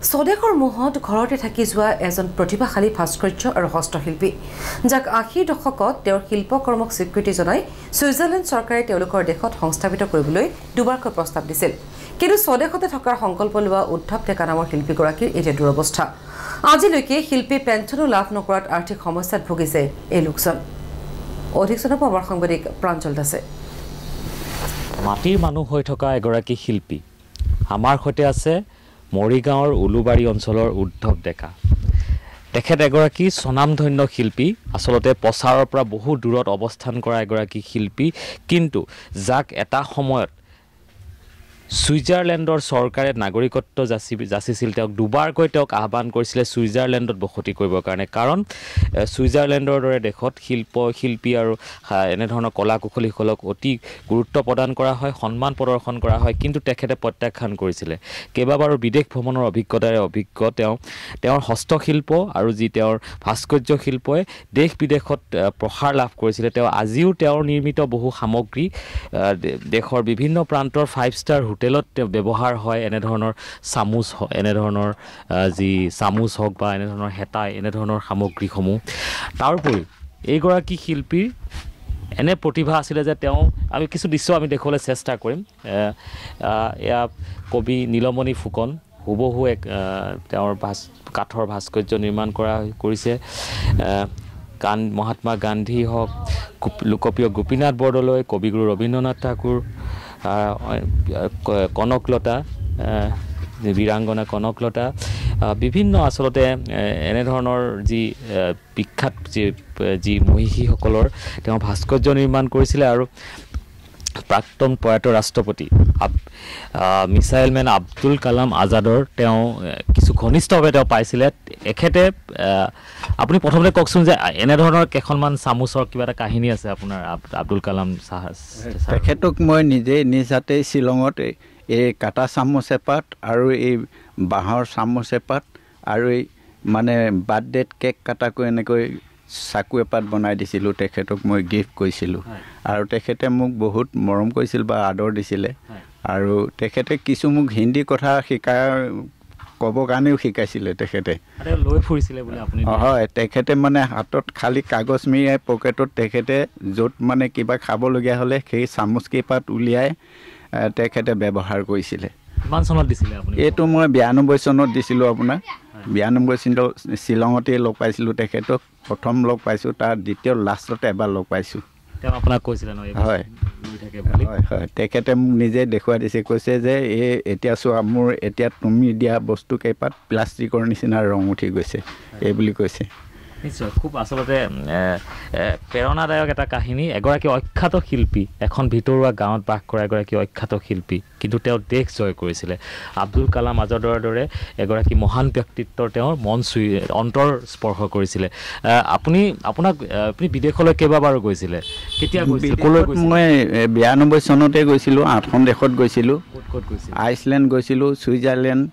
স্বদেশৰ মোহত ঘৰতে থাকি যোৱা এজন প্ৰতিভাশালী ভাস্কৰ্য আৰু হস্তশিল্পী যাক ৮০ দশকত তেওঁৰ শিল্পকৰ্মক স্বীকৃতি জনাই ছুইজাৰলেণ্ড চৰকাৰে তেওঁলোকৰ দেশত সংস্থাপিত কৰিবলৈ দুবাৰকৈ প্ৰস্তাৱ দিছিল কিন্তু স্বদেশতে থকাৰ সংকল্প লোৱা উদ্ধৱ ডেকা নামৰ শিল্পীগৰাকীৰ এতিয়া দুৰৱস্থা আজিলৈকে শিল্পী পেঞ্চনো লাভ নকৰাত আৰ্থিক সমস্যাত ভুগিছে এই লোকজন অধিক জনাব আমাৰ সাংবাদিক প্ৰাঞ্জল দাসে মাটিৰ মানুহ হৈ থকা এগৰাকী শিল্পী আমাৰ সৈতে আছে মৰিগাঁৱৰ উলুবাৰী অঞ্চলৰ উদ্ধৱ ডেকা তেখেত এগৰাকী স্বনামধন্য শিল্পী আসলতে প্ৰচাৰৰ পৰা বহু দূৰত অৱস্থান কৰা এগৰাকী শিল্পী কিন্তু যাক এটা সময়ত ছুইজাৰলেণ্ডৰ চৰকাৰে নাগৰিকত্ব যাচিছিল তেওঁক দুবাৰকৈ তেওঁক আহ্বান কৰিছিলে ছুইজাৰলেণ্ডত বসতি কৰিবৰ কাৰণে কাৰণ ছুইজাৰলেণ্ডৰ দৰে দেশত শিল্পী আৰু এনেধৰণৰ কলা কুশলীসকলক অতি গুৰুত্ব প্ৰদান কৰা হয় সন্মান প্ৰদৰ্শন কৰা হয় কিন্তু তেখেতে প্ৰত্যাখ্যান কৰিছিলে কেইবাবাৰো বিদেশ ভ্ৰমণৰ অভিজ্ঞতাৰে তেওঁৰ হস্তশিল্প আৰু যি তেওঁৰ ভাস্কৰ্য শিল্পই দেশ বিদেশত প্ৰসাৰ লাভ কৰিছিলে তেওঁ আজিও তেওঁৰ নিৰ্মিত বহু সামগ্ৰী দেশৰ বিভিন্ন প্ৰান্তৰ 5 ষ্টাৰ হোটেলত ব্যৱহাৰ হয় এনেধৰণৰ চামুচ এনেধৰণৰ যি চামুচ হওক বা এনেধৰণৰ হেতা এনেধৰণৰ সামগ্ৰীসমূহ তাৰোপৰি এইগৰাকী শিল্পীৰ এনে প্ৰতিভা আছিলে যে তেওঁ আমি কিছু দৃশ্য আমি দেখুৱাবলৈ চেষ্টা কৰিম এয়া কবি নীলমণি ফুকন হুবহু এক তেওঁৰ কাঠৰ ভাস্কৰ্য নিৰ্মাণ কৰিছে মহাত্মা গান্ধী হওক লোকপ্ৰিয় গোপীনাথ বৰদলৈ কবিগুৰু ৰবীন্দ্ৰনাথ ঠাকুৰ কনকলতা বীৰাংগনা কনকলতা বিভিন্ন আসলতে এনেধৰণৰ যি বিখ্যাত যি মহিষীসকলৰ তেওঁ ভাস্কৰ্য নিৰ্মাণ কৰিছিলে আৰু প্ৰাক্তন প্ৰয়াত ৰাষ্ট্ৰপতি মিছাইল মেন আব্দুল কালাম আজাদৰ তেওঁ কিছু ঘনিষ্ঠভাৱে তেওঁ পাইছিলে এখেতে আপুনি প্ৰথমতে কওকচোন যে এনেধৰণৰ কেইখনমান চামুচৰ কিবা এটা কাহিনী আছে আপোনাৰ আব্দুল কালাম তেখেতক মই নিজ হাতে শ্বিলঙত এই কাটা চামুচ এপাত আৰু এই বাঁহৰ চামুচ এপাত আৰু এই মানে বাৰ্থডেত কেক কাটাকৈ এনেকৈ চাকু এপাত বনাই দিছিলোঁ তেখেতক মই গিফ্ট কৰিছিলোঁ আৰু তেখেতে মোক বহুত মৰম কৰিছিল বা আদৰ দিছিলে আৰু তেখেতে কিছু মোক হিন্দী কথা ক'বৰ কাৰণেও শিকাইছিলে তেখেতে লৈ ফুৰিছিলে বোলে আপুনি হয় তেখেতে মানে হাতত খালী কাগজ মিৰাই পকেটত তেখেতে য'ত মানে কিবা খাবলগীয়া হ'লে সেই চামুচ কেইপাত উলিয়াই তেখেতে ব্যৱহাৰ কৰিছিলে কিমান চনত দিছিলে আপুনি এইটো মই 92 চনত দিছিলোঁ আপোনাৰ 92 চনত শ্বিলঙতেই লগ পাইছিলোঁ তেখেতক প্ৰথম লগ পাইছোঁ তাৰ দ্বিতীয় লাষ্টতে এবাৰ লগ পাইছোঁ তেওঁ আপোনাক কৈছিলে ন হয় হয় তেখেতে মোক নিজে দেখুৱাই দিছে কৈছে যে এতিয়া চোৱা মোৰ এতিয়া তুমি দিয়া বস্তু কেইপাত প্লাষ্টিকৰ নিচিনা ৰং উঠি গৈছে এই বুলি কৈছে নিশ্চয় খুব আসলতে প্ৰেৰণাদায়ক এটা কাহিনী এগৰাকী অখ্যাত শিল্পী এখন ভিতৰুৱা গাঁৱত বাস কৰা এগৰাকী অখ্যাত শিল্পী কিন্তু তেওঁ দেশ জয় কৰিছিলে আব্দুল কালাম আজাদৰ দৰে এগৰাকী মহান ব্যক্তিত্বৰ তেওঁৰ মন অন্তৰ স্পৰ্শ কৰিছিলে আপুনি বিদেশলৈ কেইবাবাৰো গৈছিলে কেতিয়া গৈছিল মই 92 চনতে গৈছিলোঁ 8খন দেশত গৈছিলোঁ ক'ত গৈছিল আইচলেণ্ড গৈছিলোঁ ছুইজাৰলেণ্ড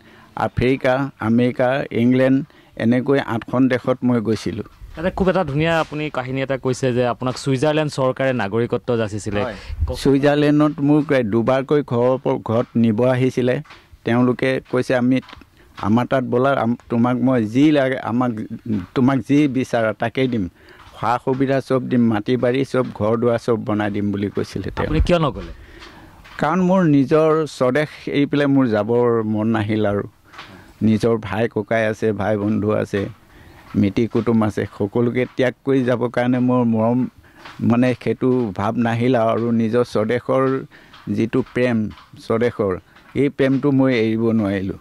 আফ্ৰিকা আমেৰিকা ইংলেণ্ড এনেকৈ 8খন দেশত মই গৈছিলোঁ তাতে খুব এটা ধুনীয়া আপুনি কাহিনী এটা কৈছে যে আপোনাক ছুইজাৰলেণ্ড চৰকাৰে নাগৰিকত্ব যাচিছিলে ছুইজাৰলেণ্ডত মোক দুবাৰকৈ ঘৰত নিব আহিছিলে তেওঁলোকে কৈছে আমাৰ তাত বোলা তোমাক মই যি লাগে তোমাক যি বিচাৰা তাকেই দিম সা সুবিধা চব দিম মাটি বাৰী চব ঘৰ দুৱাৰ চব বনাই দিম বুলি কৈছিলে আপুনি কিয় নগ'লে কাৰণ মোৰ নিজৰ স্বদেশ এৰি পেলাই মোৰ যাবৰ মন নাহিল আৰু নিজৰ ভাই ককাই আছে ভাই বন্ধু আছে মিতি কুটুম আছে সকলোকে ত্যাগ কৰি যাবৰ কাৰণে মোৰ মৰম মানে সেইটো ভাৱ নাহিল আৰু নিজৰ স্বদেশৰ যিটো প্ৰেম স্বদেশৰ এই প্ৰেমটো মই এৰিব নোৱাৰিলোঁ